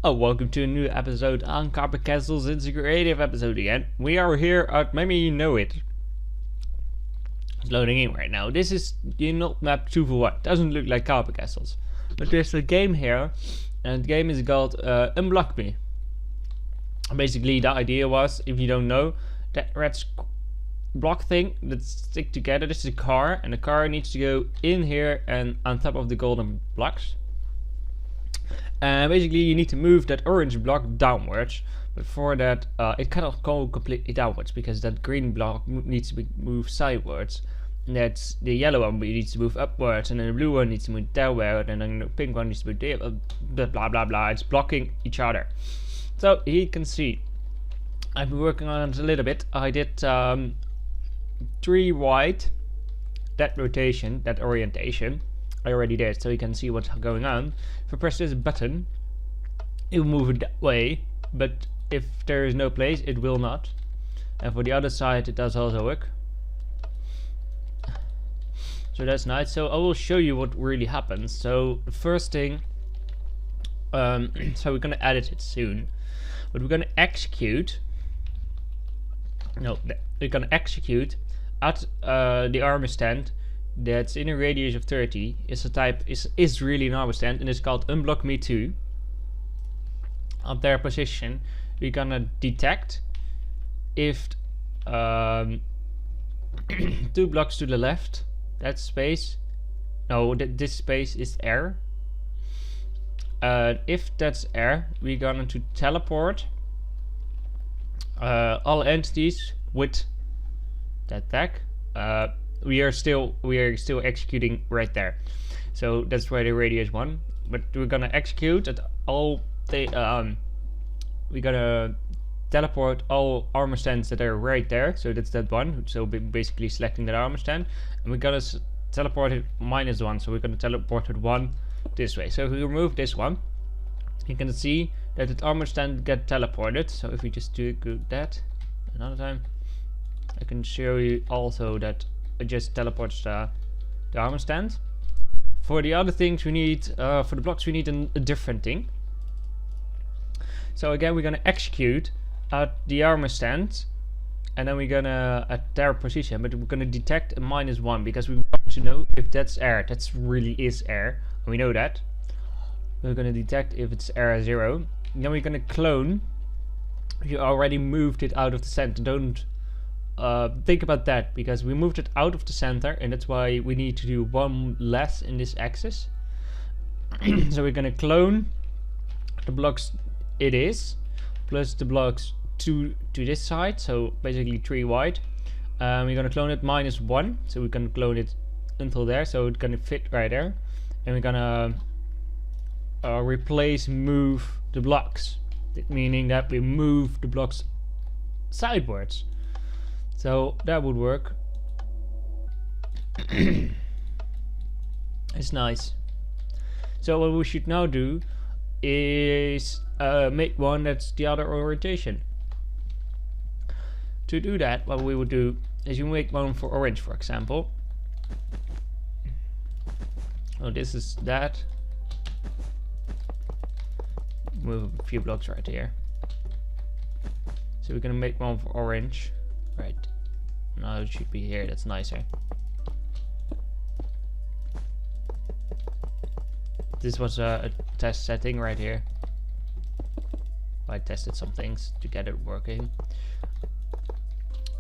Oh, welcome to a new episode on Kapers Castles. It's a creative episode again. We are here at, maybe you know it. It's loading in right now. This is the not map 2 for 1. Doesn't look like Kapers Castles. But there's a game here, and the game is called Unblock Me. Basically, the idea was, if you don't know, that red block thing that stick together, this is a car, and the car needs to go in here and on top of the golden blocks. And basically you need to move that orange block downwards, but for that it cannot go completely downwards because that green block needs to be moved sideways, and that's the yellow one needs to move upwards, and then the blue one needs to move downward, and then the pink one needs to move there, blah blah blah. It's blocking each other. So you can see I've been working on it a little bit. I did 3 wide, that rotation, that orientation I already did, so you can see what's going on. If I press this button, it will move it that way, but if there is no place, it will not. And for the other side, it does also work. So that's nice. So I will show you what really happens. So the first thing, so we're gonna edit it soon, but we're gonna execute. No, we're gonna execute at the armor stand that's in a radius of 30. Is a type is really an armor stand, and it's called Unblock Me 2. At their position, we're gonna detect if 2 blocks to the left, that space, no, this space is air. If that's air, we're gonna to teleport all entities with that tag. We are still executing right there, so that's why the radius 1. But we're gonna execute at all the we're gonna teleport all armor stands that are right there. So that's that one. So basically selecting that armor stand, and we're gonna teleport it -1. So we're gonna teleport it 1 this way. So if we remove this one, you can see that the armor stand get teleported. So if we just do that another time, I can show you also that it just teleports the armor stand. For the other things we need, for the blocks we need a different thing. So again, we're gonna execute at the armor stand, and then we're gonna at their position, but we're gonna detect a -1 because we want to know if that's air. That's really is air, and we know that. We're gonna detect if it's air 0. Then we're gonna clone. You already moved it out of the center. Don't think about that, because we moved it out of the center, and that's why we need to do 1 less in this axis. So we're gonna clone the blocks it is plus the blocks to this side, so basically 3 wide. We're gonna clone it -1, so we can clone it until there, so it's gonna fit right there. And we're gonna replace move the blocks, meaning that we move the blocks sideways. So that would work. It's nice. So what we should now do is make one that's the other orientation. To do that, what we would do is you make one for orange, for example. Oh, this is that. Move a few blocks right here. So we're gonna make one for orange. Right. Now it should be here, that's nicer. This was a test setting right here. I tested some things to get it working.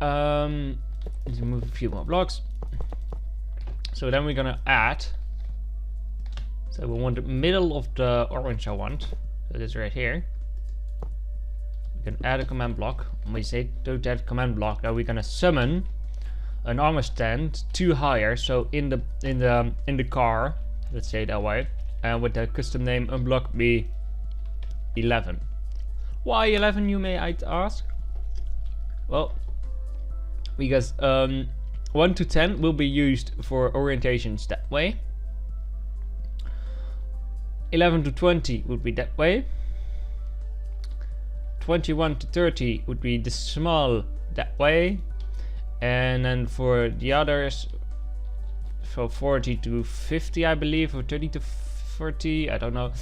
Let's move a few more blocks. So then we're gonna add. So we want the middle of the orange I want. So this right here. We can add a command block. When we say to that command block, now we're gonna summon an armor stand 2 higher. So in the car, let's say that way, and with the custom name Unblock Me 11. Why 11, you may ask? Well, because 1 to 10 will be used for orientations that way. 11 to 20 would be that way. 21 to 30 would be the small that way. And then for the others, so 40 to 50 I believe, or 30 to 40, I don't know,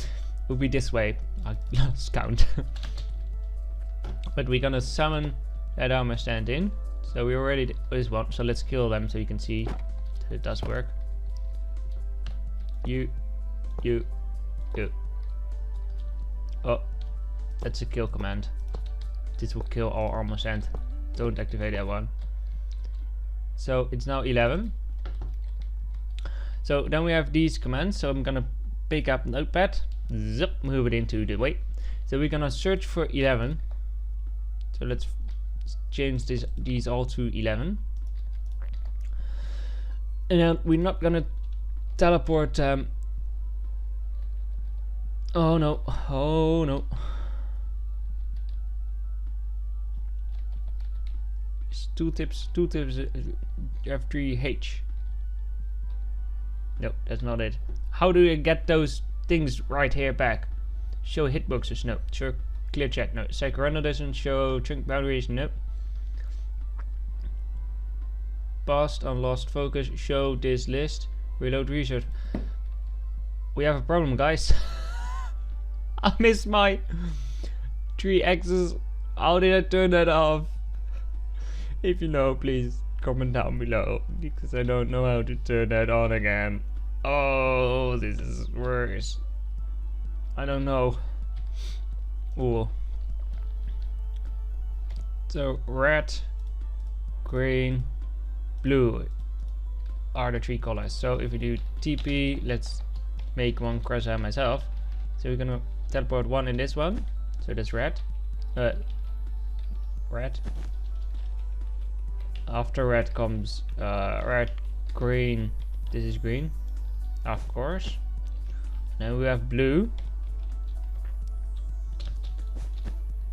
will be this way. I lost count. But we're gonna summon that armor stand in. So we already did this one. So let's kill them so you can see that it does work. You. Oh, that's a kill command. This will kill all armor stand. Don't activate that one. So it's now 11. So then we have these commands. So I'm gonna pick up Notepad, zip, move it into the way. So we're gonna search for 11. So let's change these all to 11. And then we're not gonna teleport. Oh no! Oh no! It's two tips. F3H. No, that's not it. How do you get those things right here back? Show hitboxes? No. Show clear chat? No. Psych render doesn't show chunk boundaries? No. Past on lost focus. Show this list. Reload research. We have a problem, guys. I missed my 3 axes. How did I turn that off? If you know, please comment down below, because I don't know how to turn that on again. Oh, this is worse. I don't know. Ooh. So red, green, blue are the 3 colors. So if we do TP, let's make one crosshair myself. So we're gonna teleport one in this one. So that's red. Red. After red comes red, green. This is green, of course. Now we have blue.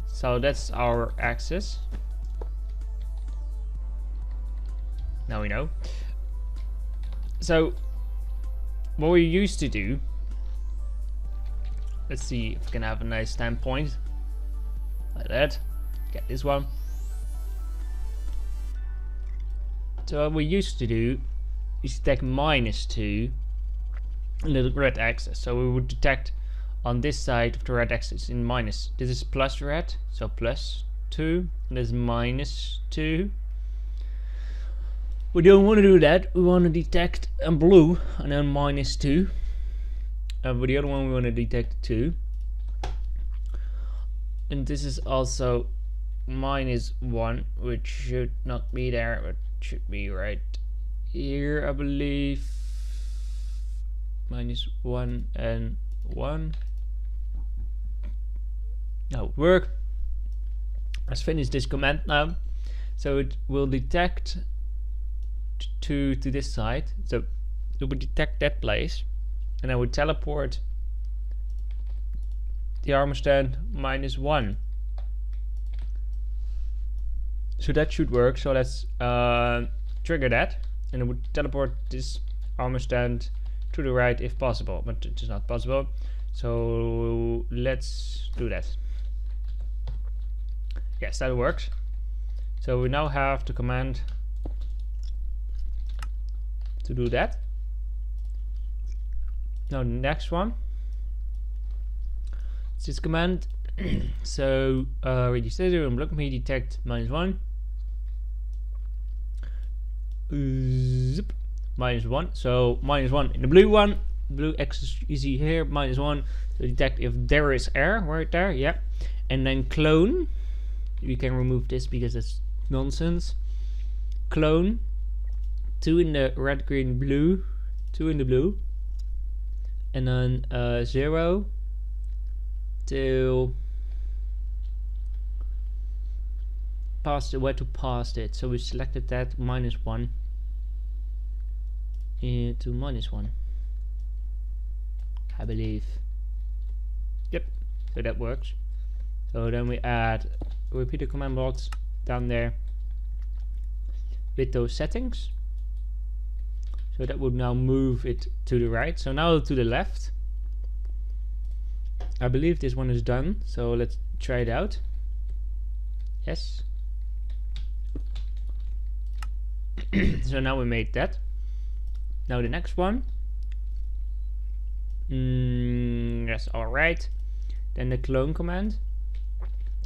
So that's our axis. Now we know. So what we used to do, let's see if we can have a nice standpoint like that. Get this one. So what we used to do is detect -2 in the red axis. So we would detect on this side of the red axis in minus. This is plus red, so +2, and this is -2. We don't want to do that. We want to detect blue and then -2. But the other one we want to detect 2. And this is also -1, which should not be there, but should be right here, I believe. -1 and 1. Now work. Let's finish this command now. So it will detect to this side. So it will detect that place, and I would teleport the armor stand -1. So that should work. So let's trigger that, and it would teleport this armor stand to the right if possible, but it is not possible. So let's do that. Yes, that works. So we now have the command to do that. Now the next one is this command. So register unblock me, detect -1. Zip. -1. So -1 in the blue one. Blue axis is here, -1. So detect if there is air right there, yeah. And then clone. We can remove this because it's nonsense. Clone 2 in the red, green, blue, 2 in the blue, and then 0 till past where to pass it. So we selected that -1 to -1, I believe. Yep, so that works. So then we add repeater command blocks down there with those settings. So that would now move it to the right. So now to the left. I believe this one is done. So let's try it out. Yes. So now we made that. Now the next one That's alright. Then the clone command.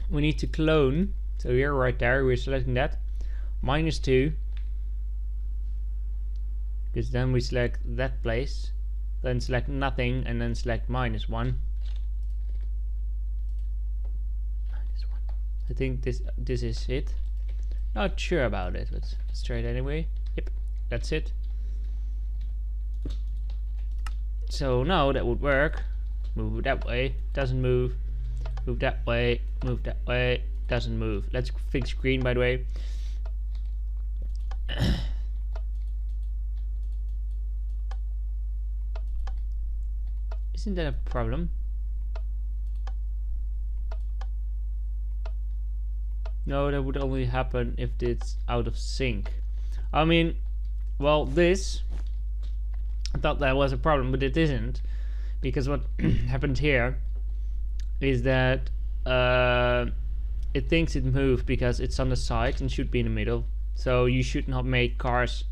We need to clone. So here, right there, we're selecting that. -2. Because then we select that place. Then select nothing and then select -1. I think this is it. Not sure about it, but let's try it anyway. Yep, that's it. So now that would work. Move that way, doesn't move. Move that way, doesn't move. Let's fix green, by the way. Isn't that a problem? No, that would only happen if it's out of sync. I mean, well, this, I thought that was a problem, but it isn't. Because what happened here is that it thinks it moved because it's on the side and should be in the middle. So you should not make cars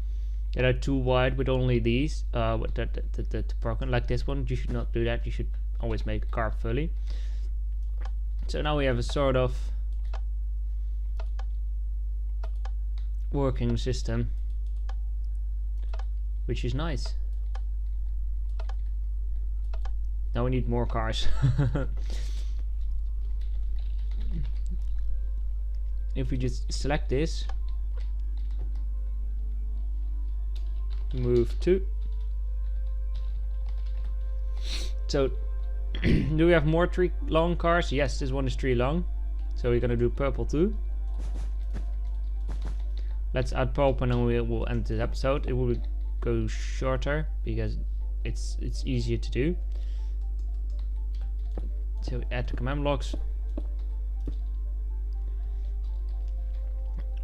that are too wide with only these, the broken like this one. You should not do that. You should always make a car fully. So now we have a sort of working system, which is nice. Now we need more cars. If we just select this, move 2. So do we have more 3 long cars? Yes, this one is 3 long. So we're gonna do purple too. Let's add purple and then we'll end this episode. It will go shorter because it's easier to do. So add the command blocks.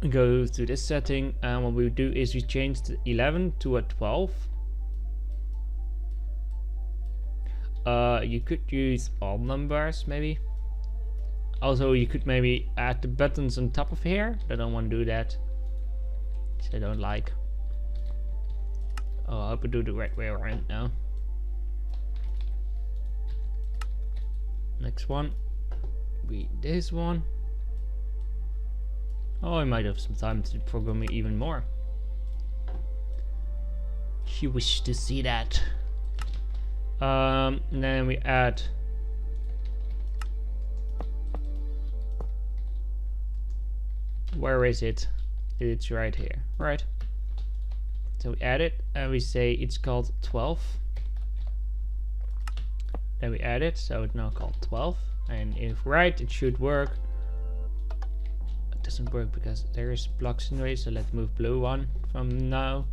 Go to this setting, and what we do is we change the 11 to a 12. You could use all numbers maybe. Also, you could maybe add the buttons on top of here. I don't want to do that. I don't like. Oh, I hope we do the right way around now. Next one, be this one. Oh, I might have some time to program it even more. She wished to see that. And then we add where is it? It's right here, right? So we add it and we say it's called 12. Then we add it, so it's now called 12. And if right, it should work. It doesn't work because there is blocks in the way, so let's move blue one from now.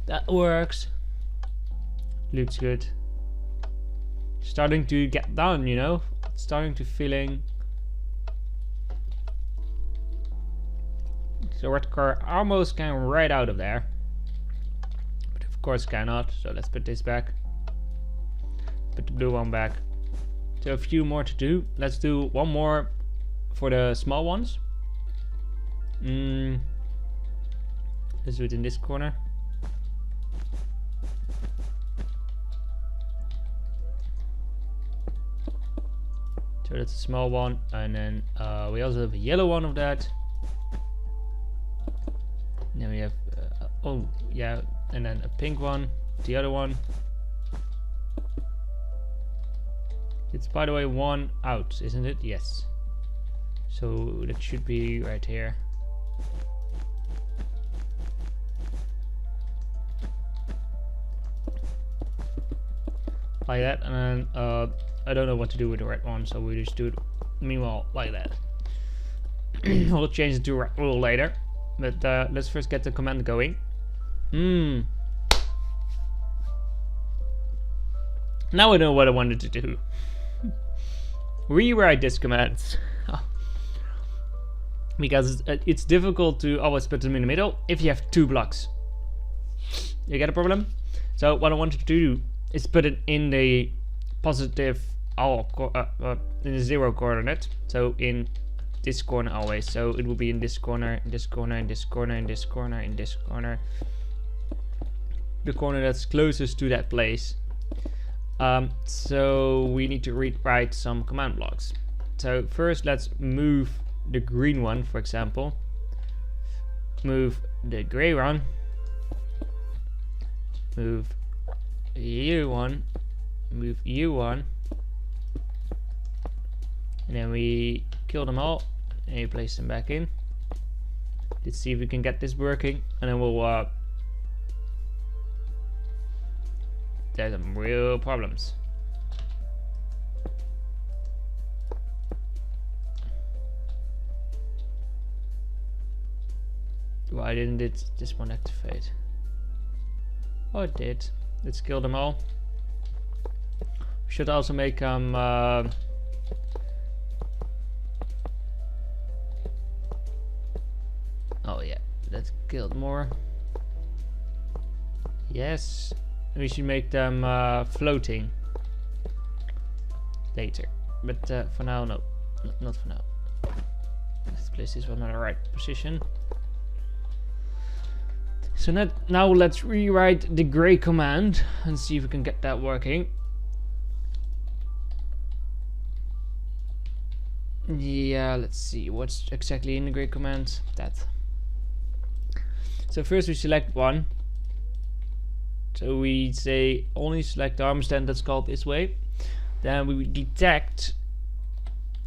That works. Looks good. Starting to get done, you know? It's starting to feeling. The red car almost came right out of there. But of course cannot, so let's put this back. Put the blue one back. So a few more to do. Let's do one more for the small ones. Let's do it in this corner. So that's a small one, and then we also have a yellow one of that. And then we have oh yeah, and then a pink one, the other one. It's, by the way, one out, isn't it? Yes. So that should be right here. Like that, and then I don't know what to do with the red one, so we just do it meanwhile like that. We'll change it to red rule later, but let's first get the command going. Now I know what I wanted to do. Rewrite this command. Because it's difficult to always put them in the middle if you have 2 blocks. You get a problem? So what I wanted to do is put it in the positive in the 0 coordinate. So in this corner always. So it will be in this corner, in this corner, in this corner, in this corner, in this corner. The corner that's closest to that place. So we need to write some command blocks. So first let's move the green one, for example. Move the gray one. Move you one. Move you one. And then we kill them all and we place them back in. Let's see if we can get this working, and then we'll there's some real problems. Why didn't this one activate? Oh, it did. Let's kill them all. We should also make them oh yeah, let's kill more. Yes, we should make them floating later, but for now, no, not for now. Let's place this one in the right position. So now let's rewrite the gray command and see if we can get that working. Yeah, let's see what's exactly in the gray command. That. So first we select one. So we say only select the armor stand that's called this way. Then we detect.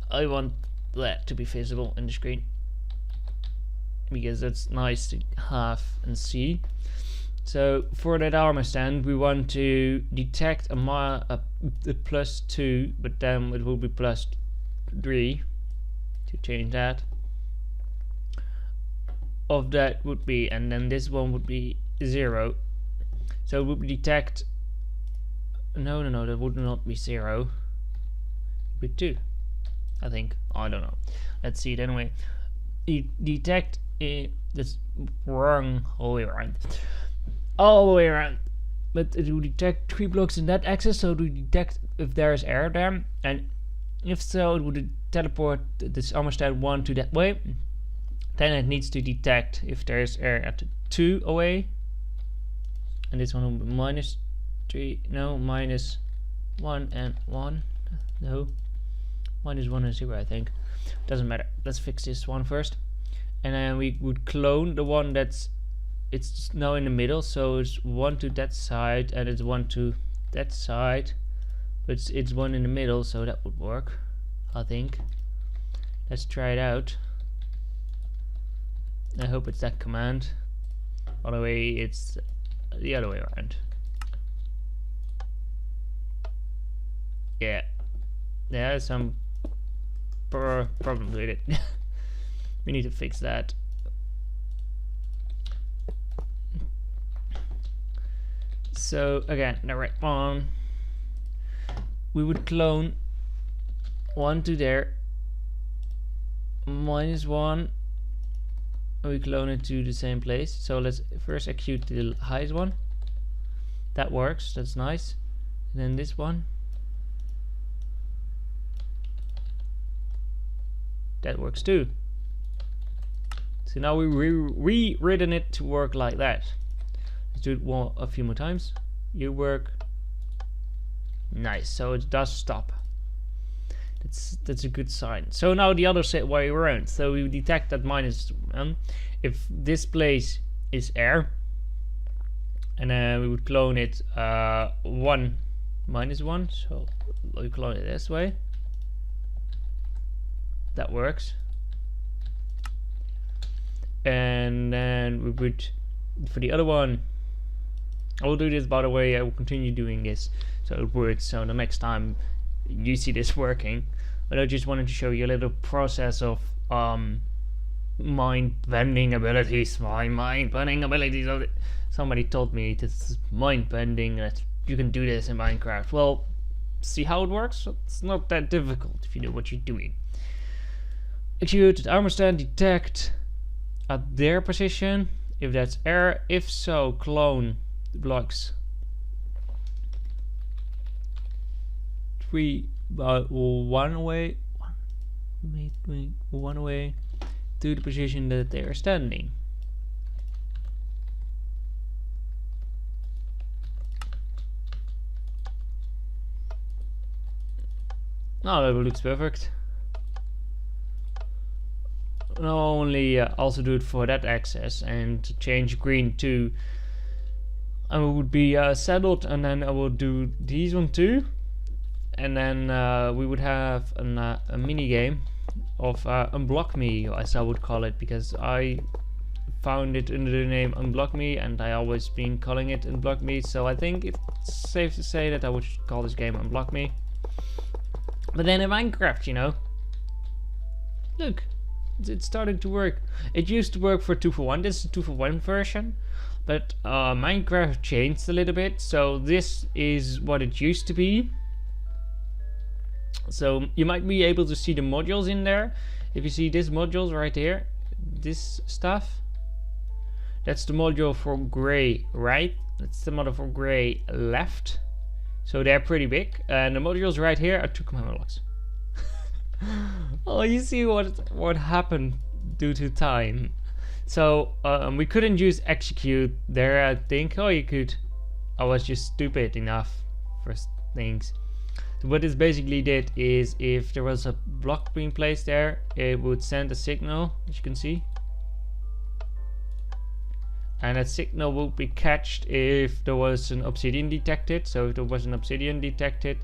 I want that to be visible in the screen, because that's nice to have and see. So for that armor stand we want to detect a +2, but then it will be +3 to change that. Of that would be, and then this one would be 0. So it would detect, no, that would not be 0. It would be 2, I think. I don't know. Let's see it anyway. Detect, that's wrong, all the way around. But it will detect 3 blocks in that axis, so it will detect if there is air there, and if so, it would teleport this armor stand 1 to that way. Then it needs to detect if there is air at 2 away, and this one will be -3, no, -1 and 1, no, -1 and 0, I think. Doesn't matter. Let's fix this one first, and then we would clone the one it's now in the middle, so it's 1 to that side and it's 1 to that side, but it's 1 in the middle, so that would work, I think. Let's try it out. I hope it's that command. By the way, it's the other way around. Yeah, there's some problems with it. We need to fix that. So again, the right one, we would clone 1 to there, -1, we clone it to the same place. So let's first execute the highest one. That works, that's nice. And then this one, that works too. So now we rewritten it to work like that. Let's do it a few more times. You work. Nice, so it does stop. That's a good sign. So now the other way around. So we detect that -1. If this place is air, and then we would clone it 1 -1. So we clone it this way. That works. And then we would, for the other one, I will do this, by the way, I will continue doing this so it works, so the next time you see this working. But I just wanted to show you a little process of mind bending abilities. Somebody told me this is mind bending, that you can do this in Minecraft. Well, see how it works? It's not that difficult if you know what you're doing. Execute armor stand, detect at their position, if that's air. If so, clone the blocks 1 away, one away to the position that they are standing. Oh, that looks perfect. I'll only also do it for that axis and change green to. I would be settled, and then I will do these one too, and then we would have a mini game of Unblock Me, as I would call it, because I found it under the name Unblock Me, and I always been calling it Unblock Me. So I think it's safe to say that I would call this game Unblock Me. But then in Minecraft, you know, look, it started to work. It used to work for 2-for-1. This is a 2-for-1 version, but Minecraft changed a little bit. So this is what it used to be. So you might be able to see the modules in there. If you see this modules right here, this stuff, that's the module for gray right, that's the module for gray left. So they're pretty big, and the modules right here are 2 command blocks. Oh, you see what happened due to time. So we couldn't use execute there, I think. Oh, you could. I was just stupid enough for things. So what this basically did is, if there was a block being placed there, it would send a signal, as you can see. And that signal would be catched if there was an obsidian detected. So if there was an obsidian detected,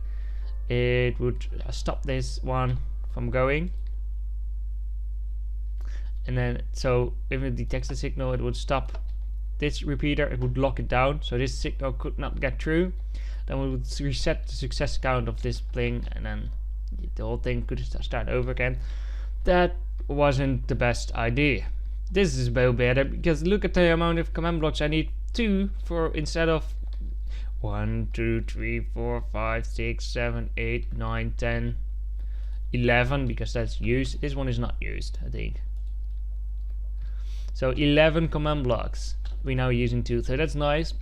it would stop this one from going. And then, so if it detects the signal, it would stop this repeater, it would lock it down, so this signal could not get through. Then we would reset the success count of this thing, and then the whole thing could start over again. That wasn't the best idea. This is way better, because look at the amount of command blocks I need. 2 for, instead of 1, 2, 3, 4, 5, 6, 7, 8, 9, 10, 11, because that's used. This one is not used, I think. So 11 command blocks. We're now using 2, so that's nice.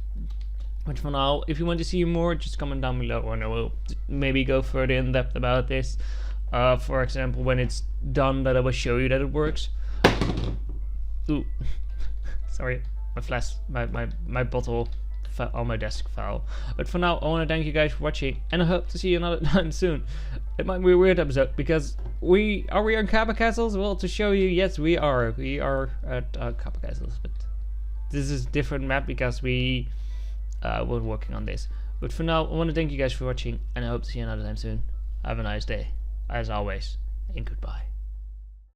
But for now, if you want to see more, just comment down below, and I will maybe go further in depth about this. For example, when it's done, that I will show you that it works. Ooh, sorry, my flash, my bottle fell on my desk fell. But for now, I want to thank you guys for watching, and I hope to see you another time soon. It might be a weird episode, because we on Kapers Castles? Well, to show you, yes, we are at Kapers Castles, but this is a different map because we were working on this. But for now, I want to thank you guys for watching, and I hope to see you another time soon. Have a nice day, as always, and goodbye.